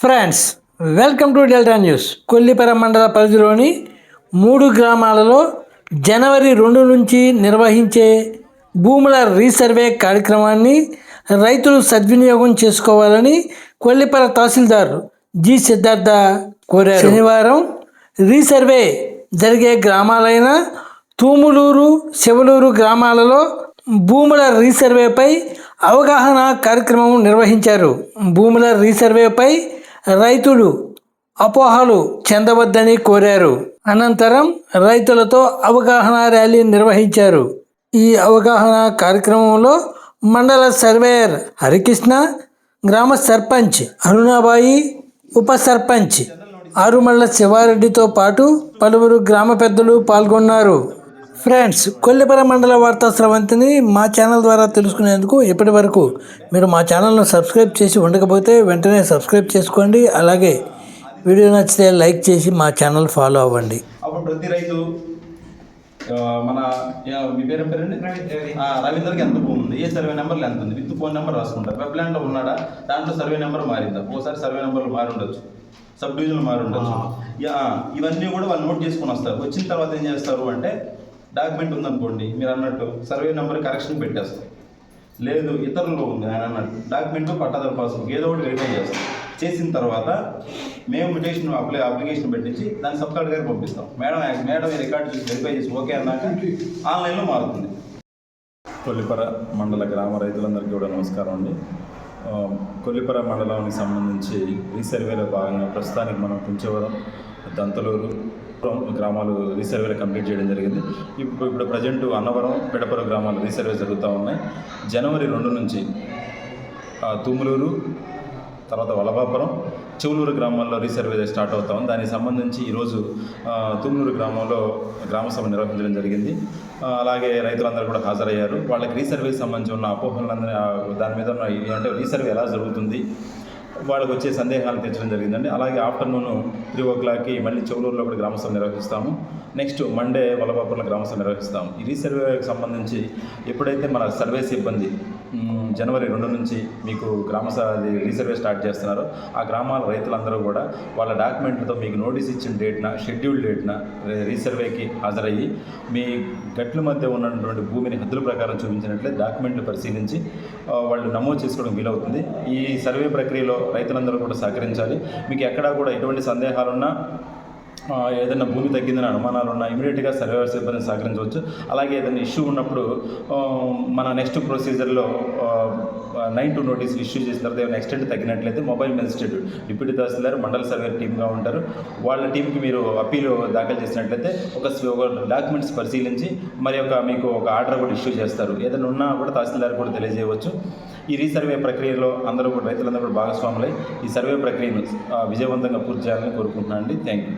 Friends, welcome to delta news. Kollipara మండల పరిధిలోని 3 గ్రామాలలో జనవరి 2 నుంచి నిర్వహించే భూముల రీసర్వే కార్యక్రమాన్ని రైతులు సద్వినియోగం చేసుకోవాలని కొల్లిపర తహసీల్దార్ జి సిద్ధార్థ కోరారు. శనివారం రీసర్వే జరిగే గ్రామాలైన తూములూరు, శివలూరు గ్రామాలలో భూముల రీసర్వేపై అవగాహన కార్యక్రమం నిర్వహించారు. భూముల రీసర్వేపై రైతులు అపోహలు చెందవద్దని కోరారు. అనంతరం రైతులతో అవగాహన ర్యాలీ నిర్వహించారు. ఈ అవగాహన కార్యక్రమంలో మండల సర్వేయర్ హరికృష్ణ, గ్రామ సర్పంచ్ అరుణాబాయి, ఉప సర్పంచ్ ఆరుమళ్ళ శివారెడ్డితో పాటు పలువురు గ్రామ పెద్దలు పాల్గొన్నారు. ఫ్రెండ్స్, కొల్లిపర మండల వార్తా స్రవంతిని మా ఛానల్ ద్వారా తెలుసుకునేందుకు ఇప్పటి వరకు మీరు మా ఛానల్ను సబ్స్క్రైబ్ చేసి ఉండకపోతే వెంటనే సబ్స్క్రైబ్ చేసుకోండి. అలాగే వీడియో నచ్చితే లైక్ చేసి మా ఛానల్ ఫాలో అవ్వండి. అప్పుడు ప్రతి రైతు మన మీ పేరండి రవీందర్కి ఎంత భూమి ఉంది, ఏ సర్వే నెంబర్లు ఎంత ఉంది, విత్ ఫోన్ నెంబర్ రాసుకుంటారు. వెబ్ ల్యాండ్లో ఉన్నాడా, దాంట్లో సర్వే నెంబర్ మారిందా, ఓసారి సర్వే నెంబర్లు మారి ఉండొచ్చు, సబ్ డివిజన్లు మారి ఉండొచ్చు. ఇవన్నీ కూడా వాళ్ళు నోట్ చేసుకుని వస్తారు. వచ్చిన తర్వాత ఏం చేస్తారు అంటే, డాక్యుమెంట్ ఉందనుకోండి, మీరు అన్నట్టు సర్వే నెంబర్ కరెక్షన్ పెట్టేస్తారు. లేదు ఇతరులు ఉంది ఆయన అన్నట్టు డాక్యుమెంట్ పట్టాదారు పాస్బుక్ ఏదో ఒకటి వెరిఫై చేస్తాం. చేసిన తర్వాత మేము మ్యూటేషన్ అప్లికేషన్ పెట్టించి దాన్ని సబ్ కలెక్టర్ గారికి పంపిస్తాం. మేడం రికార్డు చూసి వెరిఫై చేసి ఓకే అన్నాక ఆన్లైన్లో మారుతుంది. కొల్లిపర మండల గ్రామ రైతులందరికీ కూడా నమస్కారం అండి. కొల్లిపర మండలానికి సంబంధించి రీసర్వేలో భాగంగా ప్రస్తుతానికి మనం కుంచవరం, దంతలూరు గ్రామాలు రీసర్వేలు కంప్లీట్ చేయడం జరిగింది. ఇప్పుడు ప్రజెంట్ అన్నవరం, పెడపర గ్రామాలు రీసర్వే జరుగుతూ ఉన్నాయి. జనవరి 2 నుంచి తూములూరు, తర్వాత వలభాపురం, చెవులూరు గ్రామాల్లో రీసర్వే స్టార్ట్ అవుతా ఉంది. దానికి సంబంధించి ఈరోజు తూములూరు గ్రామంలో గ్రామసభ నిర్వహించడం జరిగింది. అలాగే రైతులందరూ కూడా హాజరయ్యారు. వాళ్ళకి రీసర్వేకి సంబంధించి ఉన్న అపోహలందరూ దాని మీద ఉన్న అంటే రీసర్వే ఎలా జరుగుతుంది, వాళ్ళకి వచ్చే సందేహాలు తీర్చడం జరిగిందండి. అలాగే ఆఫ్టర్నూన్ 3 o'clockకి మళ్ళీ చెవులూరులో కూడా గ్రామసభ నిర్వహిస్తాము. నెక్స్ట్ మండే వలభాపురంలో గ్రామసభ నిర్వహిస్తాము. ఈ రీసర్వేకి సంబంధించి ఎప్పుడైతే మన సర్వే సిబ్బంది జనవరి 2 నుంచి మీకు రీసర్వే స్టార్ట్ చేస్తున్నారో ఆ గ్రామాల రైతులందరూ కూడా వాళ్ళ డాక్యుమెంట్లతో మీకు నోటీస్ ఇచ్చిన డేట్న, షెడ్యూల్ డేట్న రీసర్వేకి హాజరయ్యి మీ గట్ల మధ్య ఉన్నటువంటి భూమిని హద్దుల ప్రకారం చూపించినట్లే డాక్యుమెంట్లు పరిశీలించి వాళ్ళు నమోదు చేసుకోవడం వీలవుతుంది. ఈ సర్వే ప్రక్రియలో రైతులందరూ కూడా సహకరించాలి. మీకు ఎక్కడా కూడా ఎటువంటి సందేహాలున్నా, ఏదైనా భూమి తగ్గిందని అనుమానాలు ఉన్నా ఇమీడియట్గా సర్వేయర్ సిబ్బంది సహకరించవచ్చు. అలాగే ఏదైనా ఇష్యూ ఉన్నప్పుడు మన నెక్స్ట్ ప్రొసీజర్లో 9 నోటీసులు ఇష్యూ చేసిన తర్వాత ఏమైనా ఎక్స్టెంట్ తగ్గినట్లయితే మొబైల్ మెజిస్ట్రేట్, డిప్యూటీ తహసీల్దార్, మండల సర్వేయర్ టీమ్గా ఉంటారు. వాళ్ళ టీంకి మీరు అప్పీలు దాఖలు చేసినట్లయితే ఒక డాక్యుమెంట్స్ పరిశీలించి మరి మీకు ఒక ఆర్డర్ కూడా ఇష్యూ చేస్తారు. ఏదైనా ఉన్నా కూడా తహసీల్దార్ కూడా తెలియజేయవచ్చు. ఈ రీసర్వే ప్రక్రియలో అందరూ కూడా రైతులందరూ కూడా భాగస్వాములై ఈ సర్వే ప్రక్రియను విజయవంతంగా పూర్తి చేయాలని కోరుకుంటున్నాను అండి. Thank you.